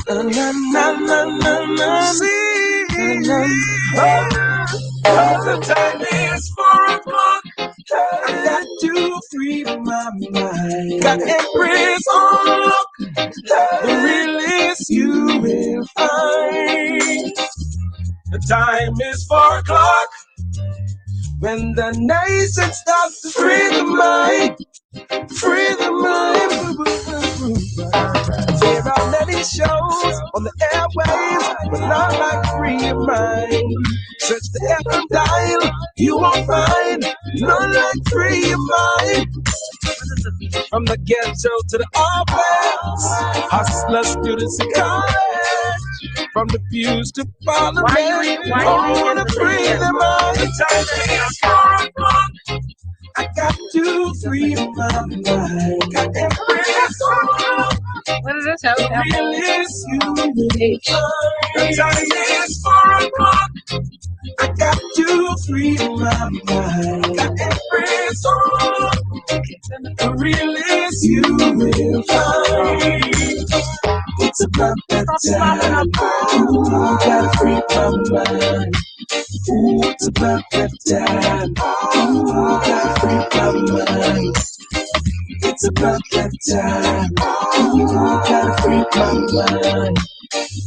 Na na na na na. See, the time is 4 o'clock. I got to free my mind. Got Empress on lock. The realest you will find. The time is 4 o'clock. When the nation starts to free the mind. Free the mind. There are many shows on the airwaves, but not like free your mind. Search the FM dial, you won't find none like free your mind. From the ghetto to the office, hustlers, students, and college. From the pews to parliament, all wanna free their mind. The time is 4 o'clock. I got to free my mind. Got Empress on. What is this? Realist you will find. The time is 4 o'clock. I got to free my mind. Got Empress on. The realist you will find. It's about that time. Ooh, gotta free my mind. Ooh, it's about that time. Ooh, gotta free my mind. It's about that time. Ooh, gotta free my mind.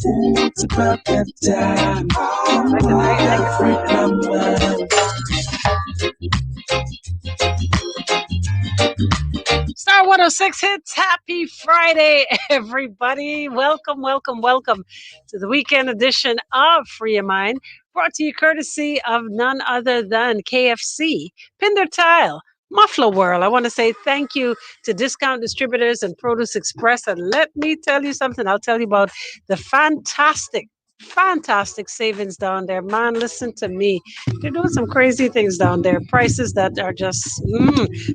Ooh, it's about that time. Ooh, gotta free my mind. Star 106 hits. Happy Friday, everybody. Welcome, welcome, welcome to the weekend edition of Free Your Mind, brought to you courtesy of none other than KFC, Pinder Tile, Muffler World. I want to say thank you to Discount Distributors and Produce Express. And let me tell you something. I'll tell you about the fantastic savings down there. Man, listen to me. They're doing some crazy things down there. Prices that are just,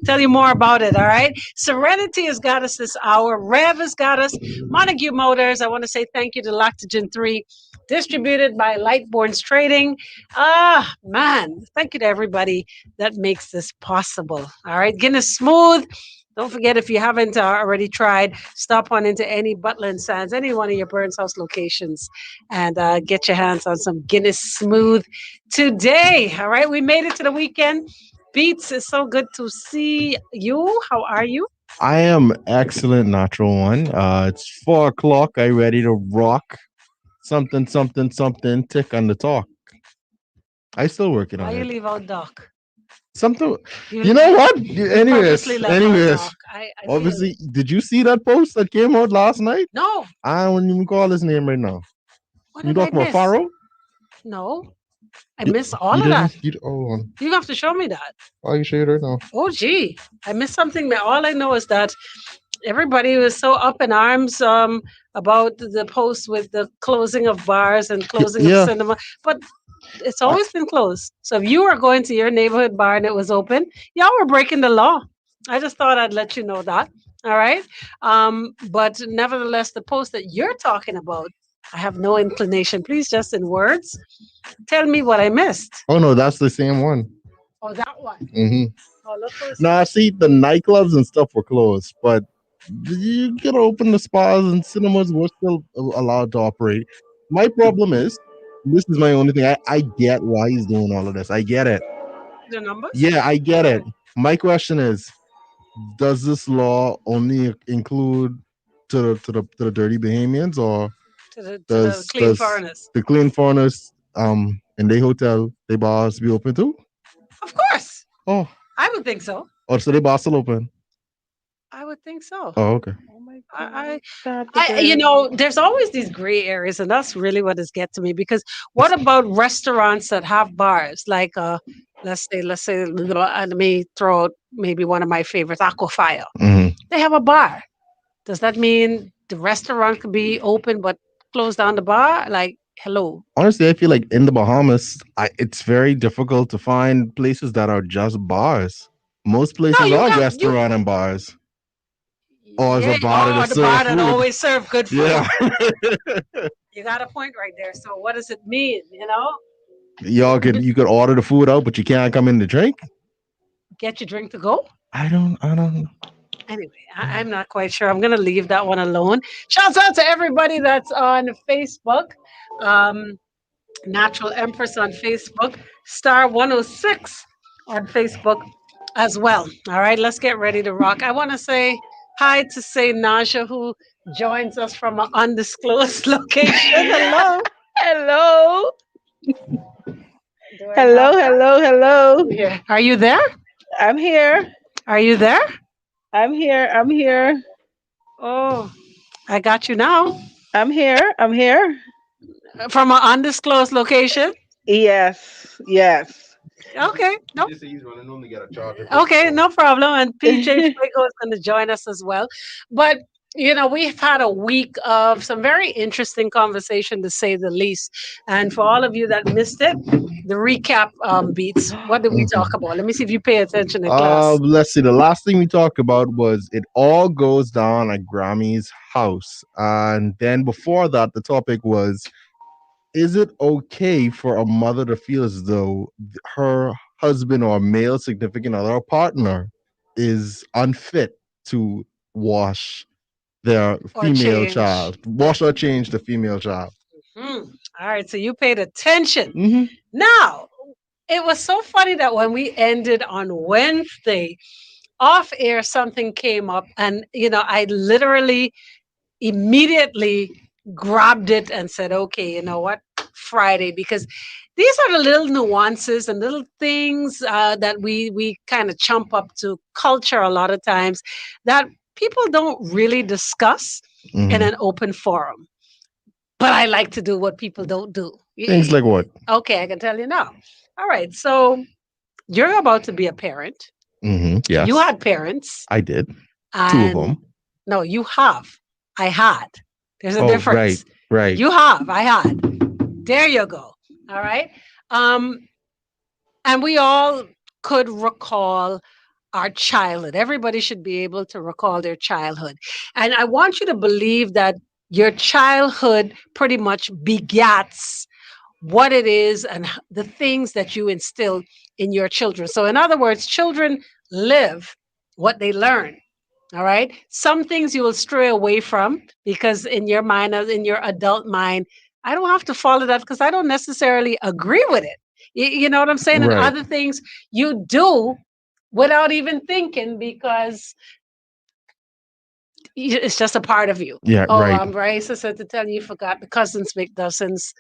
tell you more about it, all right? Serenity has got us this hour. Rev has got us. Montague Motors, I want to say thank you to Lactogen 3, distributed by Lightborns Trading. Ah, man, thank you to everybody that makes this possible, all right? Guinness Smooth. Don't forget, if you haven't already tried, stop on into any Butler and Sands, any one of your Burns House locations, and get your hands on some Guinness Smooth today. All right, we made it to the weekend. Beats, it's so good to see you. How are you? I am excellent, natural one. It's 4 o'clock. I ready to rock. Something, something, something. Tick on the talk. I still working Why on you it. leave out Doc? Something. You, You know what? you Anyways, purposely left out anyways. Doc. I feel Obviously, did you see that post that came out last night? no. I don't even call his name right now. What You did I talking about miss? Faro? No, I You, missed all you of that. didn't. Hold on. You have to show me that. Why you share it right now? Oh, gee, I missed something. All I know is that everybody was so up in arms about the post with the closing of bars and closing of Yeah. cinema, but it's I, always been closed. So if you were going to your neighborhood bar and it was open, y'all were breaking the law. I just thought I'd let you know that. All right. But nevertheless, the post that you're talking about, I have no inclination. Please, just in words, tell me what I missed. oh no, that's the same one. Oh, that one. Mm-hmm. Oh, look who's Now, see, the nightclubs and stuff were closed, but you could open the spas and cinemas were still allowed to operate. My problem is, this is my only thing. I get why he's doing all of this. I get it. the numbers. Yeah, I get it. My question is, does this law only include to the dirty Bahamians, or To the clean does foreigners. the clean foreigners in their hotel, they bars be open too? Of course. Oh, I would think so. or so they bars still open? I would think so. Oh, okay. Oh my I, God. there's always these gray areas, and that's really what has get to me. Because what about restaurants that have bars, like let's say, let me throw out maybe one of my favorites, Aquafire. Hmm. They have a bar. Does that mean the restaurant could be open but close down the bar? Like, hello. Honestly, I feel like in the Bahamas, it's very difficult to find places that are just bars. Most No, places you are got you. restaurant and bars, or is Yeah, a bar that the serve bar that food. always serve good food. Yeah, You got a point right there. So what does it mean? you could order the food out, but you can't come in to drink. Get your drink to go. I don't. Anyway, I'm not quite sure. I'm going to leave that one alone. Shouts out to everybody that's on Facebook. Um, Natural Empress on Facebook, Star 106 on Facebook as well. All right, let's get ready to rock. I want to say hi to say Naja, who joins us from an undisclosed location. Hello. Hello. Do I have Hello, that? hello, hello. Yeah. Are you there? I'm here. Are you there? I'm here. I'm here. Oh, I got you now. I'm here. I'm here. From an undisclosed location. Yes. Yes. Okay. No. He just said he's running home to get a charger. Okay, no problem. And PJ Fuego is going to join us as well. But we've had a week of some very interesting conversation, to say the least. And for all of you that missed it, the recap beats. What did we talk about? Let me see if you pay attention in class. Let's see. The last thing we talked about was it all goes down at Grammy's house, and then before that, the topic was: is it okay for a mother to feel as though her husband or male significant other or partner is unfit to wash their Or female change. child, wash or change the female child? Hmm. All right, so you paid attention. Mm-hmm. Now, it was so funny that when we ended on Wednesday, off air, something came up, and I literally immediately grabbed it and said, okay, you know what? Friday, because these are the little nuances and little things that we kind of chump up to culture a lot of times that people don't really discuss in an open forum. But I like to do what people don't do. Things like what? Okay, I can tell you now. All right, so you're about to be a parent. Mm-hmm. Yes. You had parents. I did. Two of And them. no, you have. I had. There's a Oh, difference. right. You have. I had. There you go. All right. And we all could recall our childhood. Everybody should be able to recall their childhood. And I want you to believe that your childhood pretty much begats what it is and the things that you instill in your children. So, in other words, children live what they learn. All right. Some things you will stray away from because in your mind, in your adult mind, I don't have to follow that because I don't necessarily agree with it. You know what I'm saying? And Right. other things you do without even thinking because it's just a part of you. Yeah, Oh, right. Raisa said to tell you you forgot the cousins make dozens.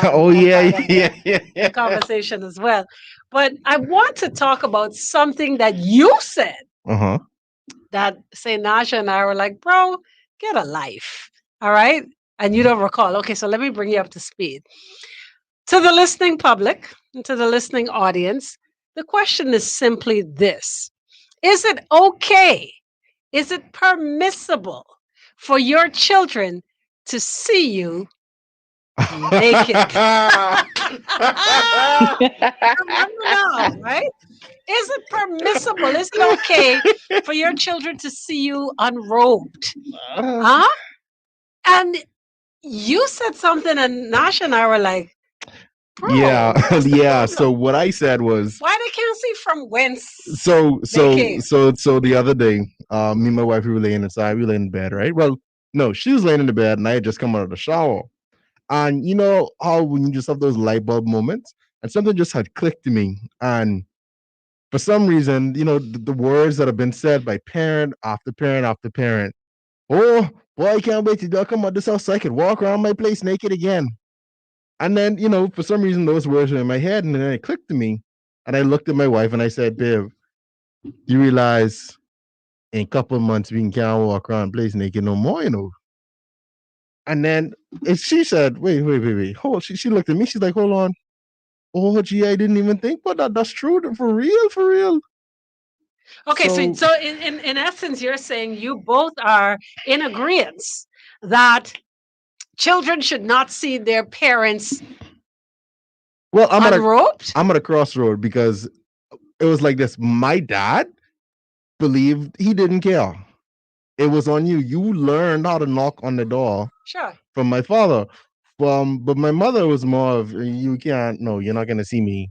Oh, are yeah, part of the conversation as well. But I want to talk about something that you said Uh-huh. that say Nasha and I were like, bro, get a life. All right. And you don't recall. Okay, so let me bring you up to speed. To the listening public and to the listening audience, the question is simply this: is it okay? Is it permissible for your children to see you naked? Remember now, right? Is it permissible? Is it okay for your children to see you unrobed? Huh? And you said something, and Nasha and I were like, bro, Yeah, what's the yeah. So problem? what I said was, Why they can't see from whence? so came. the other day, me and my wife, we were laying inside, we were laying in bed, right? Well, no, she was laying in the bed and I had just come out of the shower. And you know how when you just have those light bulb moments, and something just had clicked to me. And for some reason, the words that have been said by parent after parent after parent. Oh boy, I can't wait till I come out this house so I could walk around my place naked again. And then, for some reason, those words were in my head, and then it clicked to me. And I looked at my wife and I said, babe, you realize in a couple of months we can't walk around the place naked no more, And then she said, wait. Hold. She looked at me. She's like, hold on. Oh, gee, I didn't even think about that. That's true. For real. Okay, so in essence, you're saying you both are in agreement that children should not see their parents well, unrobed? I'm at a crossroad because it was like this. My dad believed he didn't care. It was on you. You learned how to knock on the door Sure. from my father. But my mother was more of, you can't, no, you're not going to see me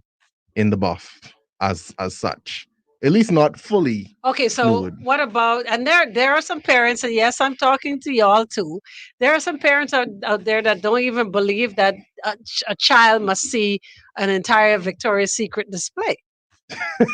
in the buff as such. At least not fully Okay, so fluid. what about, and there are some parents, and yes, I'm talking to y'all too. There are some parents out there that don't even believe that a child must see an entire Victoria's Secret display.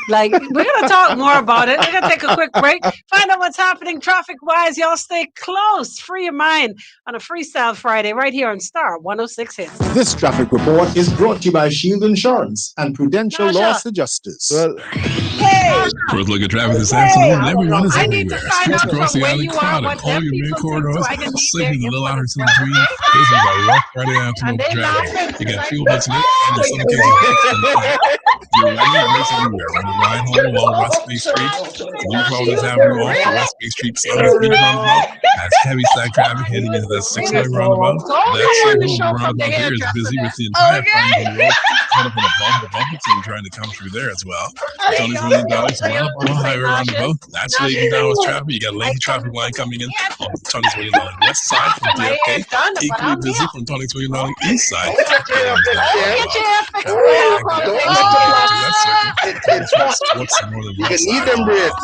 Like, we're going to talk more about it. We're going to take a quick break, find out what's happening traffic wise. Y'all stay close, free your mind on a Freestyle Friday right here on Star 106 Hits. This traffic report is brought to you by Shield Insurance and Prudential Nasha. Loss Adjusters. Well, Hey, First look at traffic this afternoon. Everyone is I need to everywhere. find Streets out across from the where island you are crowded. what All them your main people think, corridors so I can need slipping a their little out input. into the green. This is a rough Friday afternoon And they traffic. laughing. You got fuel bits in it, and in some cases, you're running race everywhere. On the ride home along West Bay Street, Blue Providence Avenue off the West Bay Street Southern Beach roundabout has heavy stack traffic heading into the 6-way roundabout. That same roundabout there is busy with the entire Franklin Road caught up in a bumper team trying to come through there as well. Tony's $1 million line up on the highway roundabout. That's laden down with traffic. You got lane traffic line coming in on the Tony's $1 million west side from JFK. Equally busy from Tony's $1 million east side. What's the northern you west need side? them breaks.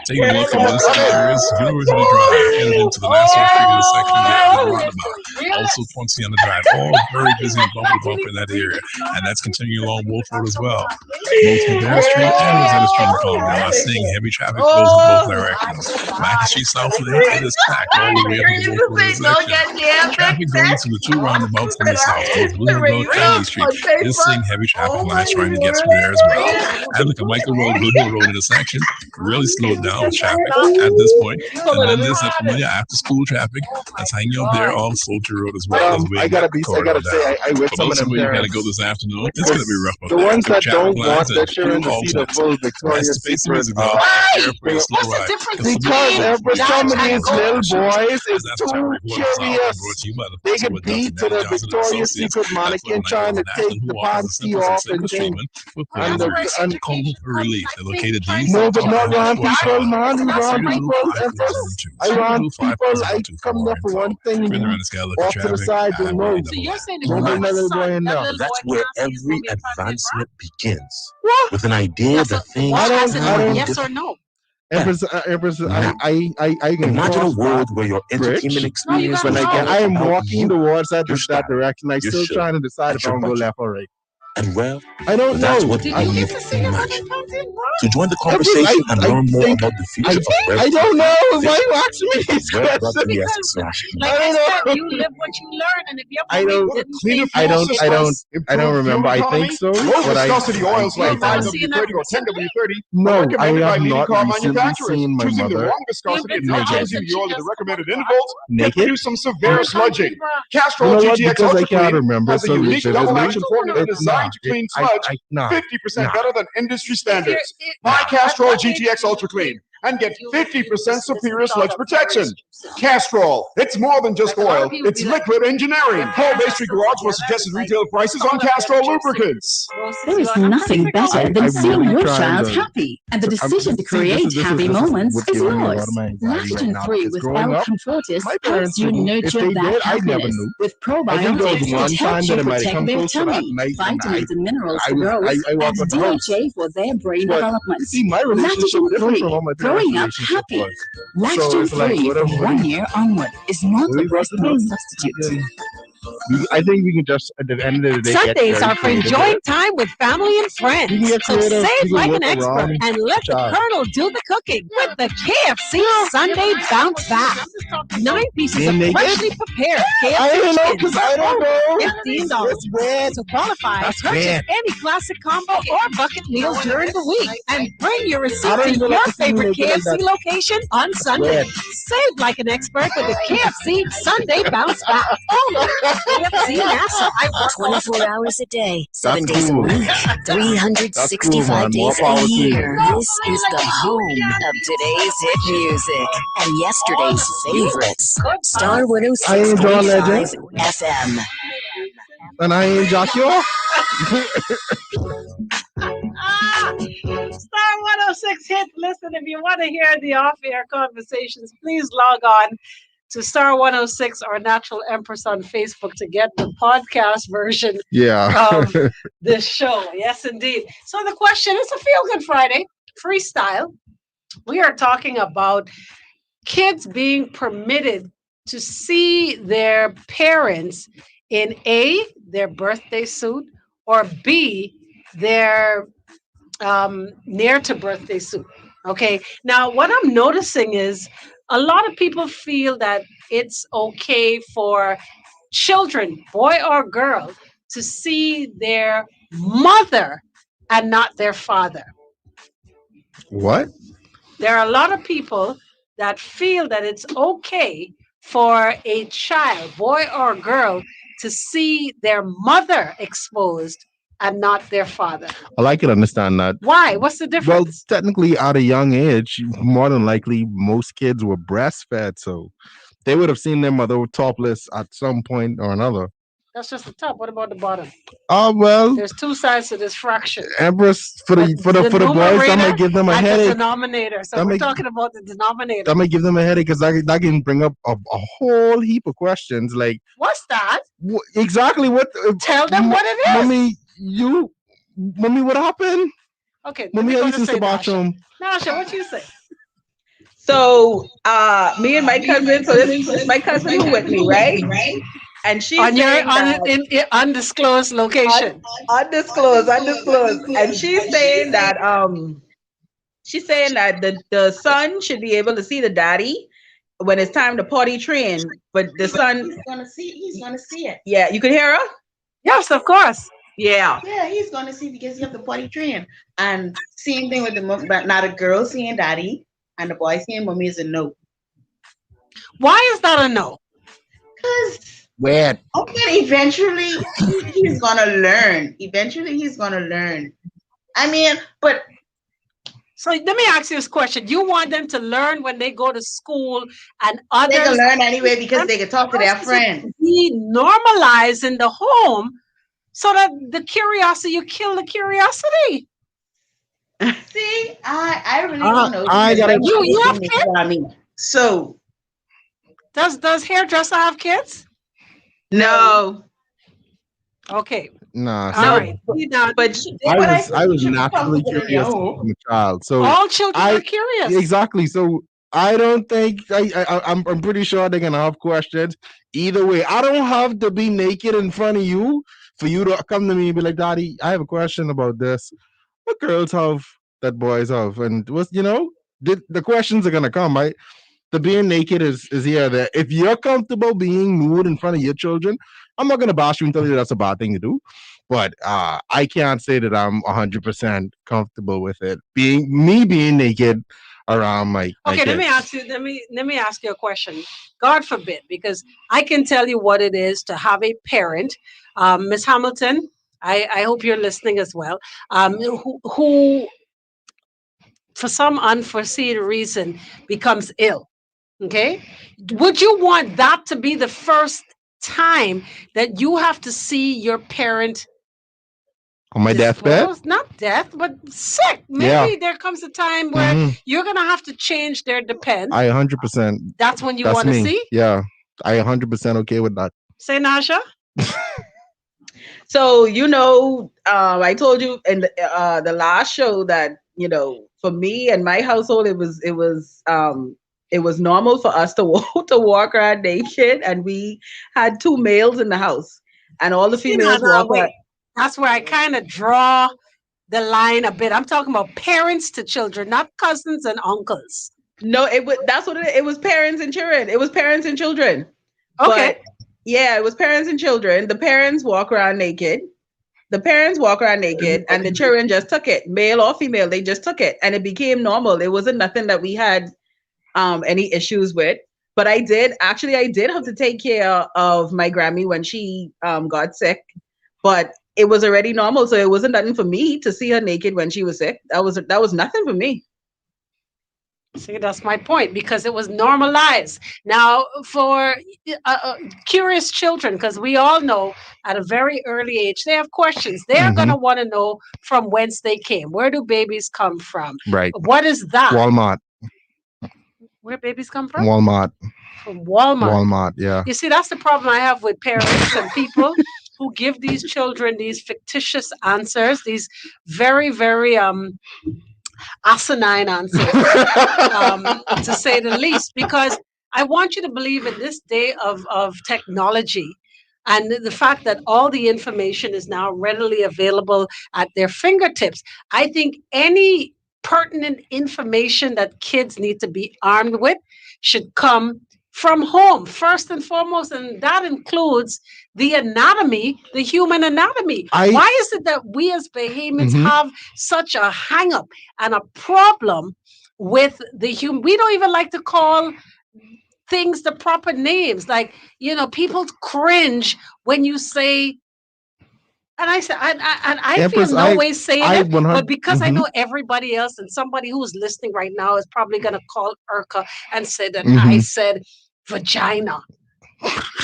Taking a look at this areas, University Drive, headed into the Nassau Street intersection there at the roundabout. Also Poinciana Drive, all very busy and bump in that area. And that's continuing along Wolf Road as well. Both Madera Street and Rosetta Street in Palmdale are seeing heavy traffic flows in both directions. Mac Street South Lane, it is packed all the way up to the Wolf Road intersection. Traffic going to the two roundabouts in the south, both Blue Road and Lee Street, is seeing heavy traffic lines trying to get through there as well. And look at Michael Road, Blue Hill Road intersection, really slowed down with traffic at this point. And then there's that familiar after school traffic that's hanging out there on Soldier Road as well. I gotta say, I wish For some of those them of you gotta parents, go this afternoon, it's gonna be rough. the ones that don't want their children to see the full Victoria's Secret, because some of these little boys is too curious. They get beat to the Victoria's Secret mannequin trying to take the panty off and change. And relief. They're located these. no, but not around people, man. We run people. I run people. I come there for one thing. Off to the side, you know. So you're saying if Don't you bring that little son, boy in that now. little That's boy where can't see every it's gonna be a advancement begins. What? With an idea, the thing. What I has don't- it I done? don't- Yes or no? Empress, I can Imagine a cross world that where your bridge. entertainment experience When I am walking towards that your style, direction, I your still show, trying to decide and if your I'm going budget. left or right. And well, I don't that's know. what Did I, you you get to see it on imagine. the content, bro? To join the I conversation and learn more think- about the future of Web I don't know. Why you asking me these Web.es/. Like I said, you live what you learn, and if your I mommy don't- didn't Cleaner think fuel it systems, I don't improved remember. fuel I think so. economy, Low But viscosity oils like You've never seen 5W30 or that? 10W30 No, are I recommended by have leading not car recently manufacturers. seen my Choosing the mother wrong viscosity and You've not been choosing to the oil at the just recommended go intervals can naked. produce some severe sludging. Castrol You know what? GTX Because I Ultra can't Clean remember has a so unique vividly. double-action formula It's designed not. to clean I- sludge nah. 50% Nah. better than industry standards. Buy Castrol GTX Ultra Clean and get 50% superior sludge protection. Castrol, it's more than just oil, it's liquid engineering. Paul Bay Street Garage for suggested retail prices on Castrol lubricants. There is nothing better I'm than seeing really your trying child to- happy, and the I'm- decision to see, create happy moments what's is giving me a lot yours. of my anxiety right Lactogen now, free because with growing L up, Comfortis my helps parents you wouldn't. If nurture they that did, I never happiness knew. with I think there was probiotics, one which time helps that you it might have protect come their close to that tummy, night, and vitamins and minerals I for was- girls, I walked and in the house. DHA for their brain But, development. See, my relationship Lactogen different free, from all my parents' growing up relationship happy. was. Lactogen it's like, free what from am- 1 year onward is not We the breast got to milk do- substitute. I think we can just, at the end of the day, Sundays get are for very creative. enjoying time with family and friends. You can get So creative. save You can like work an expert around and let the child. Colonel do the cooking with the KFC Sunday Bounce Back. 9 pieces Being of naked? freshly prepared I KFC don't know, chicken. because I don't know. $15. It's red. To qualify, That's purchase red. any classic combo or bucket meal during the week and bring your receipt I don't to even your like to see favorite naked like KFC that. location on Sunday. Red. Save like an expert with the KFC Sunday Bounce Back. Only at KFC NASA. I work 24 hours a day, 7 days a cool. week, 365 man. days More power a to you. year. This is the home of today's hit music and yesterday's favorites. Star I ain't John 106.5 Legend. FM. And I ain't Joshua. Star 106 hit. Listen, if you want to hear the off-air conversations, please log on to Star 106 or Natural Empress on Facebook to get the podcast version Yeah. of this show. Yes, indeed. So the question is a feel-good Friday. freestyle. We are talking about kids being permitted to see their parents in A, their birthday suit, or B, their near to birthday suit. Okay. Now, what I'm noticing is a lot of people feel that it's okay for children, boy or girl, to see their mother and not their father. What? There are a lot of people that feel that it's okay for a child, boy or girl, to see their mother exposed and not their father. Well, I can understand that. Why? What's the Well, difference? technically, at a young age, more than likely, most kids were breastfed, so they would have seen their mother topless at some point or another. That's just the top. What about the bottom? Oh well, There's two sides to this fraction. Empress for the for the boys, that might give them a and the headache. denominator. So That we're may- talking about the denominator. That might give them a headache because that can bring up a whole heap of questions. Like What's that? exactly what? Tell them what it is. Mommy, what happened? Okay, let Mommy, me I go used to to say the bathroom. Nasha, what you say? So, me and my cousin. So this my cousin who with me, right? And she's On your saying that undisclosed location. undisclosed, and she's saying that the son should be able to see the daddy when it's time to potty train, but the son He's gonna see it. yeah, you could hear her? Yes, of course. Yeah. Yeah, he's gonna see because you have the potty train. And same thing with the mom, but not a girl seeing daddy and the boy seeing mommy is a no. Why is that a no? Because Weird. okay, eventually he's gonna learn. Eventually he's gonna learn. I mean, but So let me ask you this question. You want them to learn when they go to school and they others can learn anyway because they can talk to their friend. be normalized in the home so that the curiosity, you kill the curiosity. See, I really don't know. I gotta- You have kids? I mean, so Does hairdresser have kids? No. Okay. Nah. All right. See, now, But I was naturally curious from a child. So all children I- are curious. exactly. So I don't think I'm pretty sure they're gonna have questions. Either way, I don't have to be naked in front of you for you to come to me and be like, Daddy, I have a question about this. What girls have that boys have? And the questions are gonna come, right? The being naked is here there. If you're comfortable being nude in front of your children, I'm not gonna bash you and tell you that's a bad thing to do. But I can't say that I'm 100% comfortable with it. Being naked around my Okay, let kids. me ask you. Let me ask you a question. God forbid, because I can tell you what it is to have a parent, Miss Hamilton. I hope you're listening as well. Who, for some unforeseen reason, becomes ill. Okay, would you want that to be the first time that you have to see your parent On my deathbed? disclosed? Not death, but sick. Maybe Yeah. there comes a time where Mhm. you're gonna have to change their depend. I 100%. That's when you That's want to me. see. Yeah, I 100% okay with that. Say, Nasha. So I told you in the last show that for me and my household it was normal for us to walk around naked, and we had 2 males in the house, and all the females walk around. That's where I kind of draw the line a bit. I'm talking about parents to children, not cousins and uncles. No, that's what it was, parents and children. It was parents and children. Okay. But, yeah, it was parents and children. The parents walk around naked. And the children just took it, male or female. They just took it, and it became normal. It wasn't nothing that we had any issues with. But I did have to take care of my Grammy when she got sick. But it was already normal, so it wasn't nothing for me to see her naked when she was sick. That was nothing for me. See, that's my point, because it was normalized. Now, for curious children, because we all know at a very early age, they have questions. They are going to want to know from whence they came. Where do babies come from? Right. What is that? Walmart. Where babies come from? Walmart. From Walmart. Walmart, yeah. You see, that's the problem I have with parents and people who give these children these fictitious answers, these very, very asinine answers, to say the least, because I want you to believe in this day of technology and the fact that all the information is now readily available at their fingertips. I think any pertinent information that kids need to be armed with should come from home first and foremost, and that includes the anatomy, the human anatomy. Why is it that we as Bahamians have such a hang up and a problem with the human? We don't even like to call things the proper names. Like, people cringe when you say, and I say, I Empress, feel no way saying it, 100 but because I know everybody else and somebody who's listening right now is probably going to call Urka and say that I said vagina.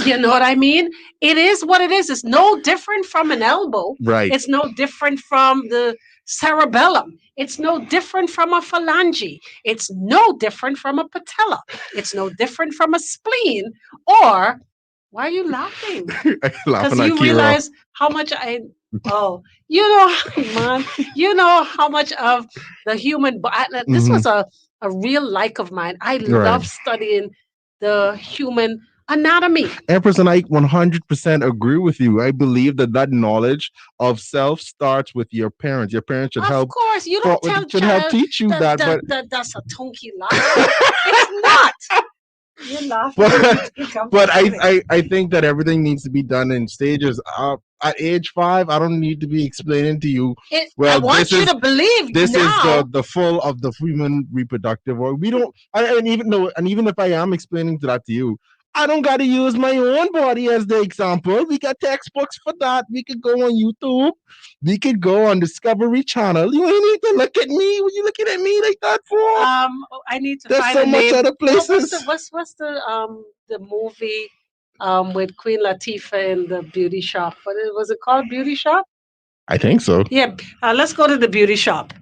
You know what I mean? It is what it is. It's no different from an elbow. Right. It's no different from the cerebellum. It's no different from a phalange. It's no different from a patella. It's no different from a spleen. Or why are you laughing? Because you realize how much man, you know how much of the human body. This was a real like of mine. I love studying the human anatomy. Empress, and I 100% agree with you. I believe that knowledge of self starts with your parents. Your parents should help. Of course, you don't tell should help teach you that. But that's a tonky lie. It's not. You're laughing. But I think that everything needs to be done in stages. At age 5, I don't need to be explaining to you. I want you to believe this now. is the full of the human reproductive organ. We don't. Even if I am explaining that to you, I don't got to use my own body as the example. We got textbooks for that. We could go on YouTube. We could go on Discovery Channel. You ain't need to look at me. What you looking at me like that for? I need to There's find so a much name. other places. What's the movie with Queen Latifah in the beauty shop? Was it called Beauty Shop? I think so. Yeah. Let's go to the beauty shop.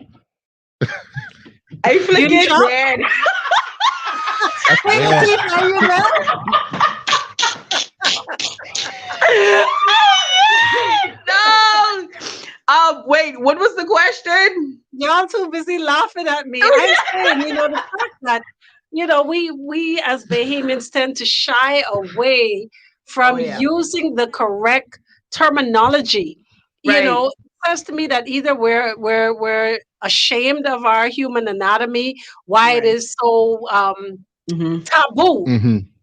I flick it dead. Queen Latifah, are you there? No. Wait, what was the question? Y'all too busy laughing at me. I'm saying, the fact that, we as Bahamians tend to shy away from using the correct terminology. Right. It says to me that either we're ashamed of our human anatomy, why it is so taboo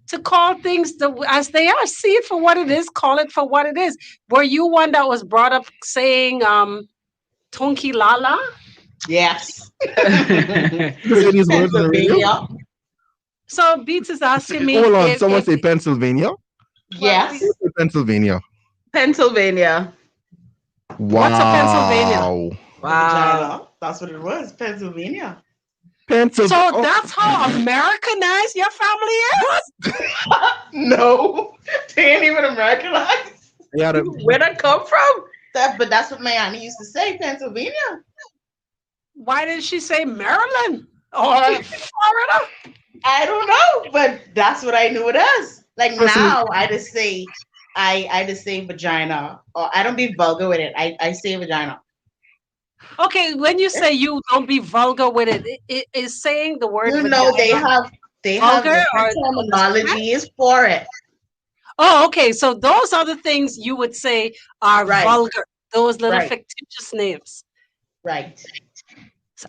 to call things as they are. See it for what it is. Call it for what it is. Were you one that was brought up saying Tonki Lala? Yes. So Beats is asking me. Hold on, someone say Pennsylvania? Yes. Pennsylvania. Pennsylvania. Wow. What's a Pennsylvania? Wow. That's what it was. Pennsylvania. So that's how Americanized your family is? No. They ain't even Americanized. Where'd that come from? But that's what my auntie used to say, Pennsylvania. Why didn't she say Maryland or Florida? I don't know, but that's what I knew it as. Like now, I just say vagina, or I don't be vulgar with it. I say vagina. Okay, when you say you don't be vulgar with it is saying the word. They have the terminologies for it. Oh, okay. So those are the things you would say are vulgar. Those little fictitious names. Right.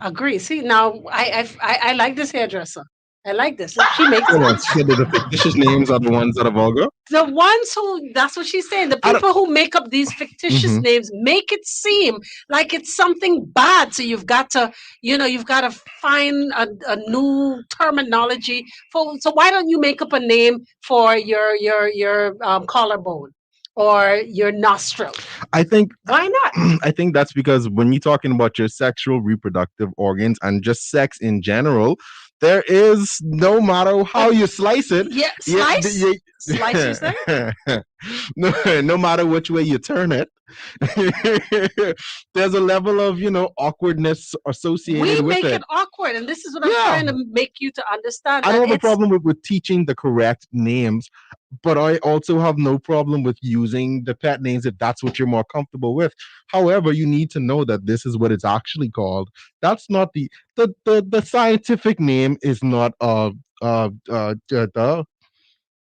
Agree. See, now I like this hairdresser. I like this. She makes the fictitious names are the ones that are vulgar. The ones who, that's what she's saying. The people who make up these fictitious names make it seem like it's something bad. So you've got to, find a new terminology for. So why don't you make up a name for your collarbone or your nostril? I think. Why not? I think that's because when you're talking about your sexual reproductive organs and just sex in general, there is, no matter how you slice it. Yeah, slice? Slice, you say? No matter which way you turn it, there's a level of, awkwardness associated with it. We make it awkward, and this is what I'm trying to make you to understand. I don't have a problem with teaching the correct names, but I also have no problem with using the pet names if that's what you're more comfortable with. However, you need to know that this is what it's actually called. That's not the scientific name is not the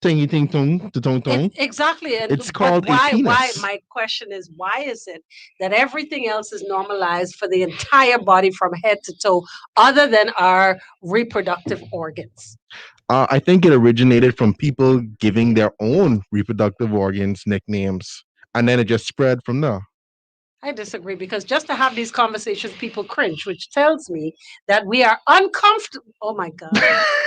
tingy ting tong the tong tong. Exactly. And It's called a why penis. my question is, why is it that everything else is normalized for the entire body from head to toe other than our reproductive organs? I think it originated from people giving their own reproductive organs nicknames, and then it just spread from there. I disagree, because just to have these conversations, people cringe, which tells me that we are uncomfortable. Oh my God.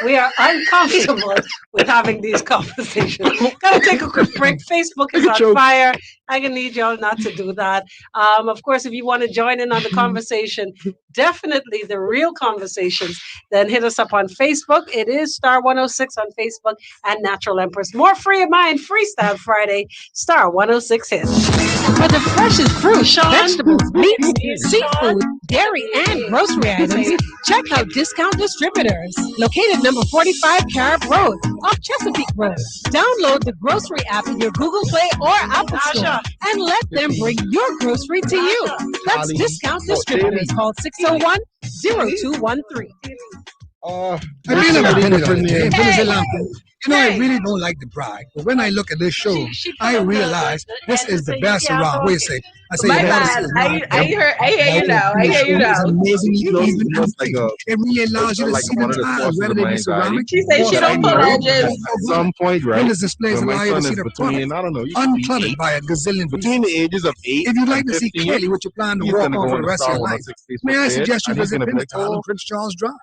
We are uncomfortable with having these conversations. Gotta take a quick break. Facebook is on fire. I'm gonna need y'all not to do that. Of course, if you want to join in on the conversation, definitely the real conversations, then hit us up on Facebook. It is Star 106 on Facebook and Natural Empress. More Free of Mind Freestyle Friday, Star 106 hits. For the freshest fruit, vegetables, meats, seafood, dairy, and grocery items, check out Discount Distributors, located number 45 Carib Road, off Chesapeake Road. Download the grocery app in your Google Play or Apple Store and let them bring your grocery to you. That's Discount Distributors. Call 601-0213. I've been on a Venezuela. You know, I really don't like the bride, but when I look at this show, I realize this is the best around. What do you say? I say, My bad. I hear you now. I hear you now. It really allows you to see the time, whether they be ceramic. She said she don't pull edges. At some point, right? Windows displays when allow my you to son see is the between, product, I don't know, uncluttered by a gazillion between the ages of 8 If you'd like and to see 15, clearly what you plan to he's walk gonna on go for on the the rest of Star your life, 106 Facebook may I page, suggest you and he's visit gonna be like, Princeton oh. and Prince Charles Drive.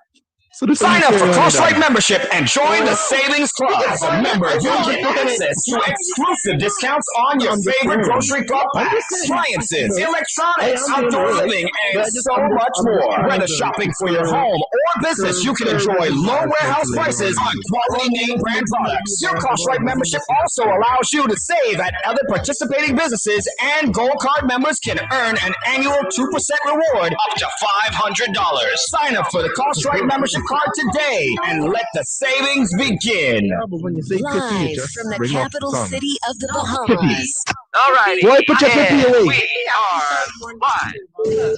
So this Sign is up for carry on Crosslight down. membership and join the Savings Club. As a member, you'll get access to exclusive discounts on your favorite grocery club packs, appliances, electronics, outdoor living, and so much more. Whether shopping for your home or business, you can enjoy low warehouse prices on quality name brand products. Your Crosslight membership also allows you to save at other participating businesses, and Gold Card members can earn an annual 2% reward up to $500. Sign up for the Crosslight membership card today and let the savings begin. Live from the capital city of the Bahamas. All righty. Boy, put your pippy away. We are live.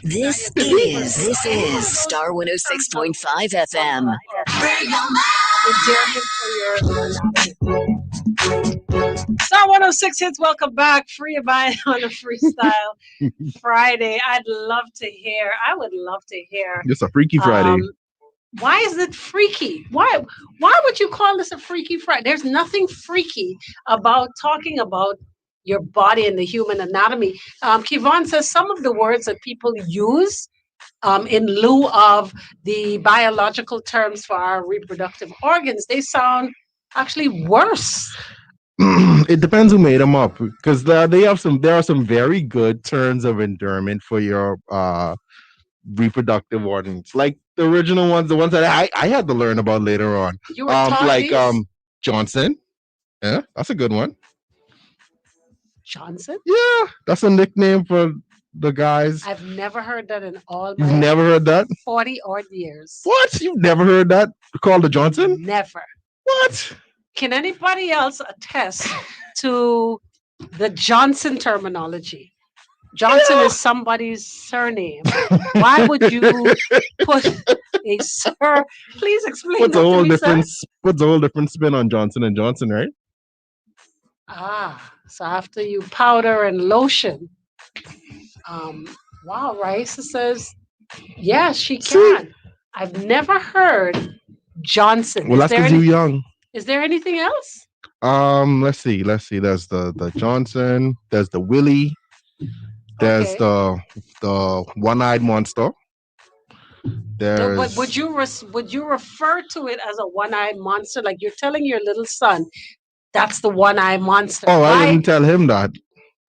This is Star 106.5 FM. Star 106 hits. Welcome back. Free of Mind on a Freestyle Friday. I would love to hear. It's a Freaky Friday. Why is it freaky? Why would you call this a Freaky Friday? There's nothing freaky about talking about your body and the human anatomy. Kivon says some of the words that people use in lieu of the biological terms for our reproductive organs, they sound actually worse. It depends who made them up, because there are some very good terms of endearment for your reproductive organs, like the original ones, the ones that I had to learn about later on. You were taught like these? Johnson. Yeah, that's a good one. Johnson? Yeah, that's a nickname for the guys. I've never heard that in all You've my never heard that? 40 odd years. What? You've never heard that called a Johnson? Never. What? Can anybody else attest to the Johnson terminology? Johnson is somebody's surname. Why would you put a sir? Please explain. What's that a to whole me, sir. different spin on Johnson and Johnson, right? So after you powder and lotion. Wow, Raisa says, yeah, she can. I've never heard Johnson. Well, that's because you're young. Is there anything else? Let's see. There's the Johnson. There's the Willie. There's the one-eyed monster. There's. But would you refer to it as a one-eyed monster? Like you're telling your little son, that's the one-eyed monster. Oh, Why? I didn't tell him that.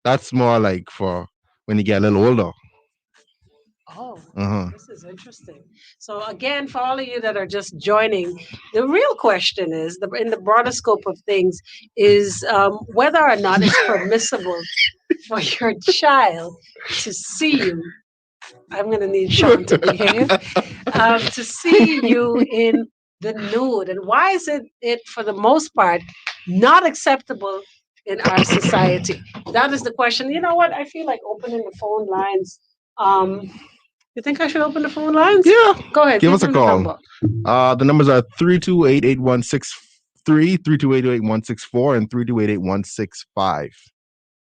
That's more like for when you get a little older. Oh, Uh-huh. this is interesting. So again, for all of you that are just joining, the real question is, in the broader scope of things, is whether or not it's permissible for your child to see you. I'm going to need Sean to behave. To see you in the nude, and why is it for the most part not acceptable in our society? That is the question. You know what? I feel like opening the phone lines. You think I should open the phone lines? Yeah. Go ahead. Give us a them the call. number. The numbers are 328-8163, 328-8164, and 328-8165.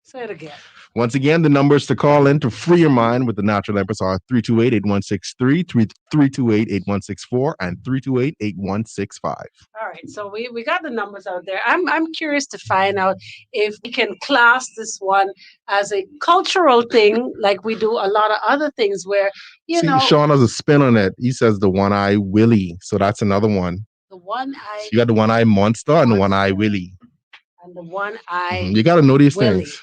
Say it again. Once again, the numbers to call in to free your mind with the Natural Empress are 328-8163, 328-8164, and 328-8165. All right, so we got the numbers out there. I'm curious to find out if we can class this one as a cultural thing, like we do a lot of other things where, you know. Sean has a spin on it. He says the one-eye Willie, so that's another one. The one-eye. So you got the one-eye monster and the one-eye Willie. And the one-eye. You got to know these Willie. things.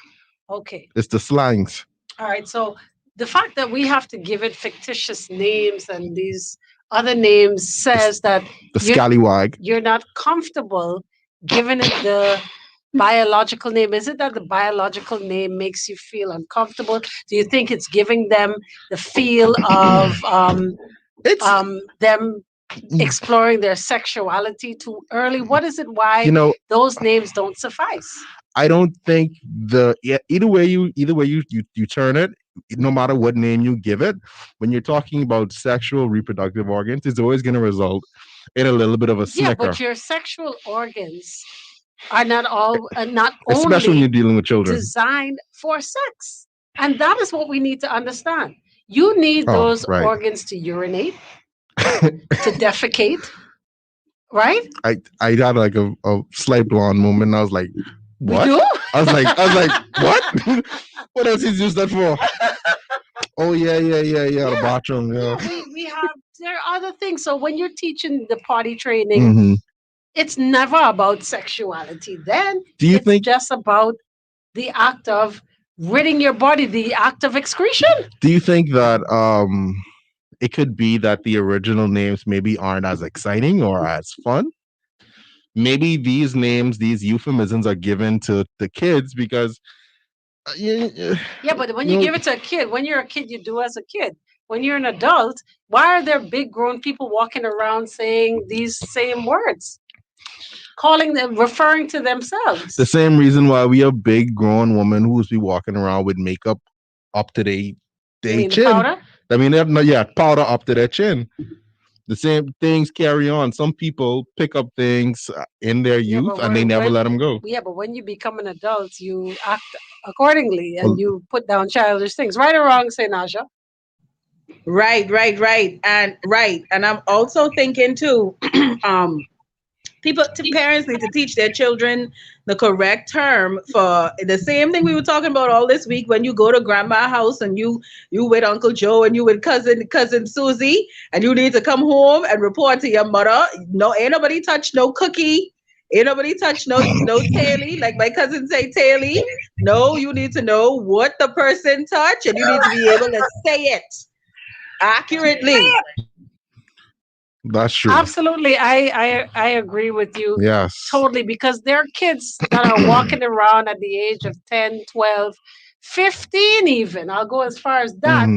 Okay. It's the slangs. All right, so the fact that we have to give it fictitious names and these other names says that the scallywag. You're not comfortable giving it the biological name. Is it that the biological name makes you feel uncomfortable? Do you think it's giving them the feel of them exploring their sexuality too early? What is it? Why those names don't suffice? I don't think either way you turn it, no matter what name you give it, when you're talking about sexual reproductive organs, it's always going to result in a little bit of a snicker. Yeah, but your sexual organs are not especially when you're dealing with children, designed for sex, and that is what we need to understand. You need those organs to urinate, to defecate, right? I had like a slight blonde moment. I was like, what? You? I was like, what? What else is used that for? Oh yeah, the bathroom. Yeah. We have there are other things. So when you're teaching the potty training, it's never about sexuality. Then it's just about the act of ridding your body, the act of excretion. Do you think that it could be that the original names maybe aren't as exciting or as fun? Maybe these names, these euphemisms are given to the kids because but when you give it to a kid, when you're a kid, you do as a kid. When you're an adult, why are there big grown people walking around saying these same words? Calling them, referring to themselves. The same reason why we have big grown women who's be walking around with makeup up to their chin. Powder? I mean, powder up to their chin. The same things carry on. Some people pick up things in their youth and they never let them go. Yeah, but when you become an adult, you act accordingly and you put down childish things. Right or wrong, say Naja? Right. And I'm also thinking too, parents need to teach their children the correct term for the same thing we were talking about all this week. When you go to grandma's house and you with Uncle Joe and you with cousin Susie, and you need to come home and report to your mother. No, ain't nobody touch no cookie. Ain't nobody touch no taily, like my cousin say taily. No, you need to know what the person touched, and you need to be able to say it accurately. That's true. Absolutely. I agree with you. Yes. Totally. Because there are kids that are walking around at the age of 10, 12, 15 even. I'll go as far as that.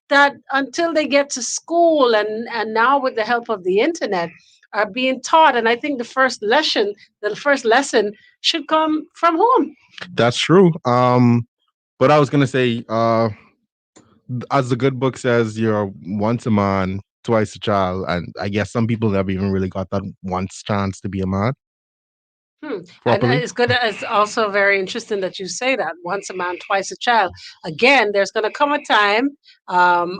That until they get to school and now with the help of the internet are being taught. And I think the first lesson should come from home. That's true. But I was going to say, as the good book says, you're once a man, twice a child, and I guess some people never even really got that once chance to be a man. And it's good. It's also very interesting that you say that once a man, twice a child. Again, there's going to come a time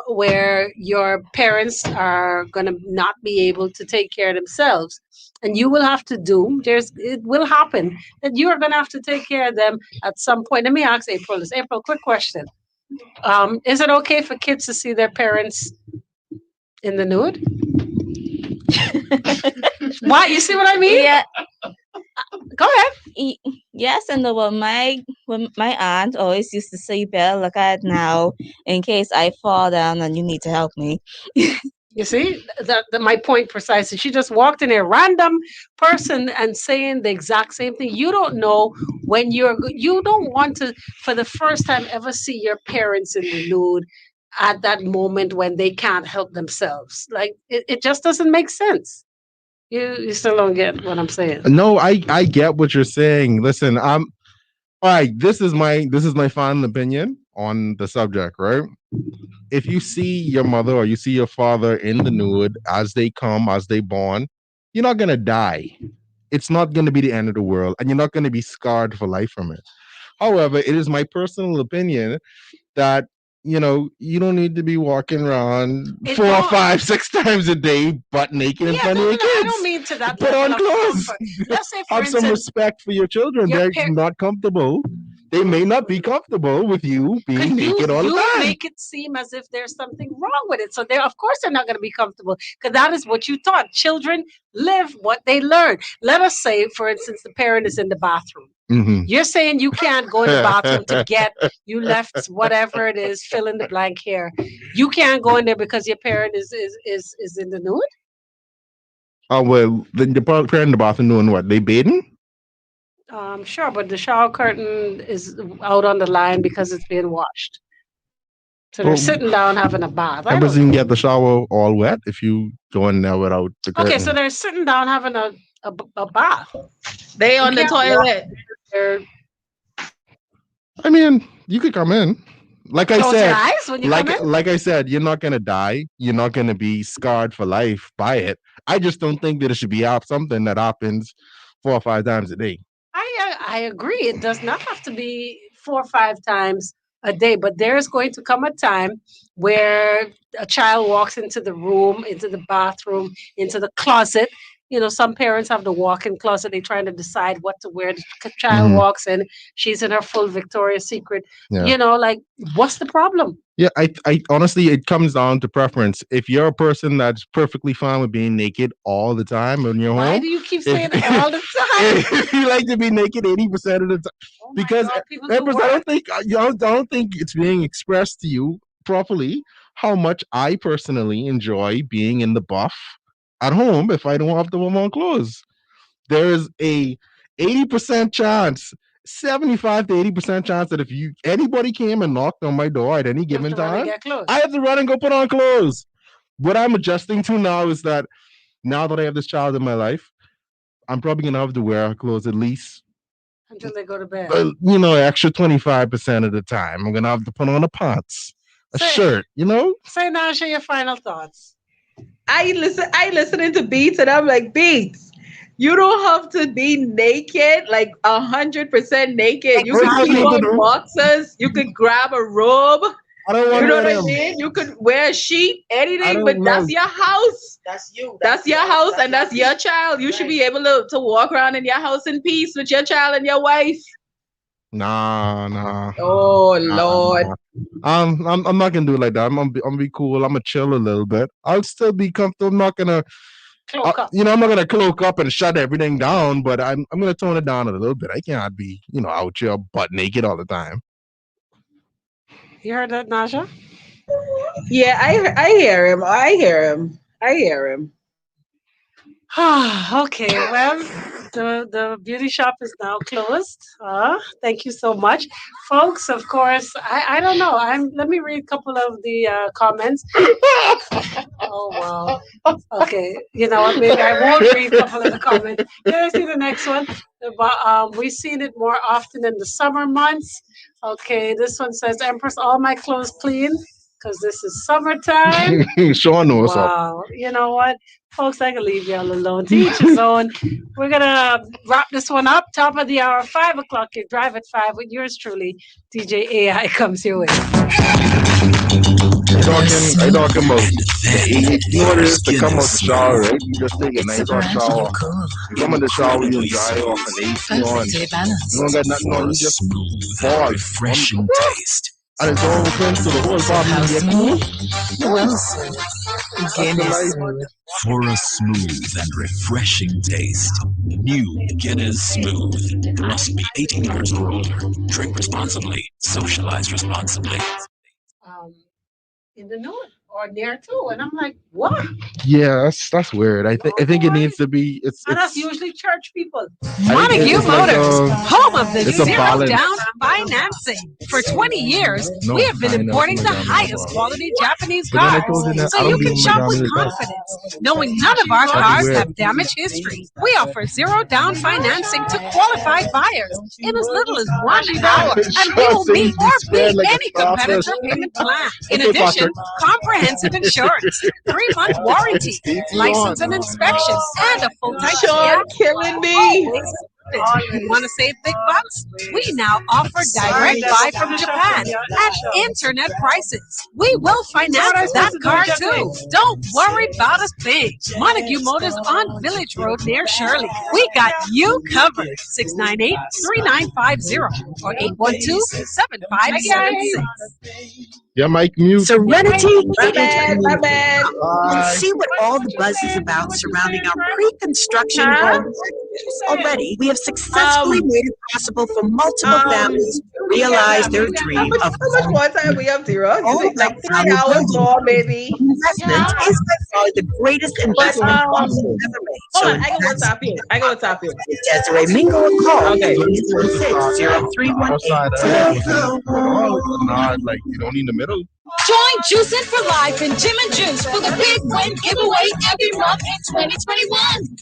where your parents are going to not be able to take care of themselves, and you will have to it will happen that you are going to have to take care of them at some point. Let me ask April this. April, quick question. Is it okay for kids to see their parents in the nude? What? You see what I mean? Yeah. Go ahead. Yes, and well, my aunt always used to say, "Belle, look at now, in case I fall down and you need to help me." You see, my point precisely. She just walked in a random person and saying the exact same thing. You don't know when you don't want to, for the first time, ever see your parents in the nude at that moment when they can't help themselves. Like, it just doesn't make sense. You still don't get what I'm saying. No, I get what you're saying. Listen, all right. This is my final opinion on the subject, right? If you see your mother or you see your father in the nude as they born, you're not gonna die. It's not gonna be the end of the world, and you're not gonna be scarred for life from it. However, it is my personal opinion that you don't need to be walking around 4, 5, 6 times a day butt naked in front of your kids. I don't mean to that. Put on clothes. Let's say, for Have some instance, respect for your children. They're not comfortable. They may not be comfortable with you being naked all the time. You make it seem as if there's something wrong with it. So of course they're not going to be comfortable, because that is what you taught. Children live what they learn. Let us say, for instance, the parent is in the bathroom. Mm-hmm. You're saying you can't go in the bathroom you left whatever it is, fill in the blank here. You can't go in there because your parent is in the nude? Oh, well, the parent in the bathroom doing what? They bathing? Sure, but the shower curtain is out on the line because it's being washed. So they're sitting down having a bath. That doesn't get the shower all wet if you go in there without the curtain. Okay, so they're sitting down having a bath. They on the toilet. I mean, you could come in. Like I Close said, your eyes when you come in? like I said, you're not gonna die. You're not gonna be scarred for life by it. I just don't think that it should be something that happens 4 or 5 times a day. I agree. It does not have to be 4 or 5 times a day, but there's going to come a time where a child walks into the room, into the bathroom, into the closet. Some parents have the walk-in closet. They're trying to decide what to wear. The child walks in. She's in her full Victoria's Secret. Yeah. What's the problem? Yeah, I honestly, it comes down to preference. If you're a person that's perfectly fine with being naked all the time when you're home. Why do you keep saying all the time? If you like to be naked 80% of the time. Because I don't think it's being expressed to you properly how much I personally enjoy being in the buff at home if I don't have to put on clothes. There is a 80% chance, 75 to 80% chance that if anybody came and knocked on my door at any given time, I have to run and go put on clothes. What I'm adjusting to now is that now that I have this child in my life, I'm probably gonna have to wear clothes at least until they go to bed. Extra 25% of the time. I'm gonna have to put on a pants, a shirt. Say now, share your final thoughts. I listening to Beats and I'm like, Beats, you don't have to be naked, like 100% naked. You can keep on boxers. You could grab a robe. I don't want you know what I mean? You could wear a sheet, anything, but that's your house. That's you. That's your house, and that's your child. You should be able to walk around in your house in peace with your child and your wife. Nah. Oh Lord. I'm not gonna do it like that. I'm gonna be cool. I'm gonna chill a little bit. I'll still be comfortable. I'm not gonna cloak up. I'm not gonna cloak up and shut everything down, but I'm gonna tone it down a little bit. I can't be, out here butt naked all the time. You heard that, Naja? Yeah, I hear him. Okay, well, the beauty shop is now closed. Thank you so much, folks. Of course, I don't know. Let me read a couple of the comments. Oh wow. Okay, you know what? Maybe I won't read a couple of the comments. Can I see the next one? We've seen it more often in the summer months. Okay, this one says, Empress, all my clothes clean because this is summertime. Sean knows. Wow. You know what? Folks, I can leave y'all alone. To each his own. We're going to wrap this one up. Top of the hour, 5 o'clock. You drive at 5 with yours truly. DJ AI comes your way. I talking about you know what it is to come out the shower, right? You just take a nice hot shower. You come in the shower, you dry off an AC on. You don't got nothing on, you just fall. Refreshing taste. And it's all cleansed to the whole bottom. For a smooth and refreshing taste, new Guinness Smooth. Must be 18 years or older. Drink responsibly. Socialize responsibly. In the nude or near to. And I'm like, what? Yeah, that's weird. I think it needs to be. And that's usually church people. Montague it's like Motors, a- home of the it's a zero balance. down financing. For 20 years, No, we have been I know, importing the I know, highest but- quality Japanese But then I cars, told you that I so don't you be can with shop my with grandmother's house. confidence, knowing none of our That'd be cars weird. have damage history. We offer zero down financing to qualified buyers in as little as 1 hour, and we will meet or beat any competitor payment plan. In Okay, addition, Patrick. comprehensive insurance, 3-month warranty, license and inspection, and a full tank. Sean killing me. You want to save big bucks? We now offer direct buy from Japan at internet prices. We will finance that car too. Don't worry about a thing. Montague Motors on Village Road near Shirley. We got you covered. 698-3950 or 812-7576. Yeah, Mike, mute. Serenity My bad, my bad. and see what all the buzz is about surrounding our pre-construction homes. Already, we have successfully made it possible for multiple families to realize their dream How of much more time we have, Zero? all Like about 3 our hours building. more, maybe. Investment is by far the greatest investment Boston ever made. Hold on, I got WhatsApp you. Give Desiree Mingo a call. Okay. 316-0312. Nah, like you don't need the middle. Join Juicing for Life and Jim and Juice for the Big Win giveaway every month in 2021.